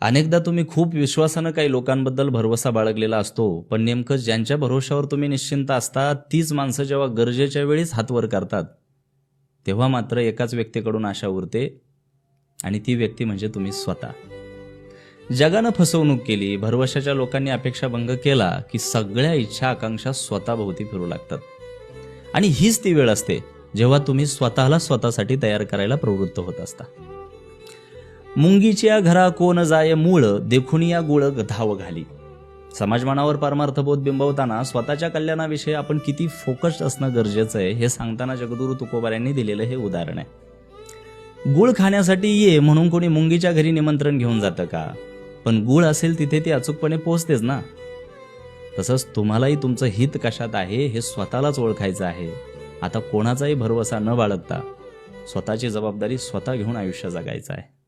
अनेकदा तुम्ही खूप विश्वासानं काही लोकांबद्दल भरवसा बाळगलेला असतो, पण नेमकं ज्यांच्या भरोश्यावर तुम्ही निश्चिंत असता तीच माणसं जेव्हा गरजेच्या वेळीच हात वर करतात, तेव्हा मात्र एकाच व्यक्तीकडून आशा उरते आणि ती व्यक्ती म्हणजे तुम्ही स्वतः. जगानं फसवणूक केली, भरवशाच्या लोकांनी अपेक्षाभंग केला की सगळ्या इच्छा आकांक्षा स्वतःभोवती फिरू लागतात. आणि हीच ती वेळ असते जेव्हा तुम्ही स्वतःला स्वतःसाठी तयार करायला प्रवृत्त होत असता. मुंगीच्या घरा कोण जाय मूळ, देखून या गुळ धाव घाली. समाजमानावर परमार्थबोध बिंबवताना स्वतःच्या कल्याणाविषयी आपण किती फोकस्ड असणं गरजेचं आहे हे सांगताना जगद्गुरू तुकोबार यांनी दिलेलं हे उदाहरण आहे. गुळ खाण्यासाठी ये म्हणून कोणी मुंगीच्या घरी निमंत्रण घेऊन जातं का? पण गुळ असेल तिथे ती अचूकपणे पोहोचतेच ना. तसंच तुम्हालाही तुमचं हित कशात आहे हे स्वतःलाच ओळखायचं आहे. आता कोणाचाही भरवसा न बाळगता स्वतःची जबाबदारी स्वतः घेऊन आयुष्य जगायचं आहे.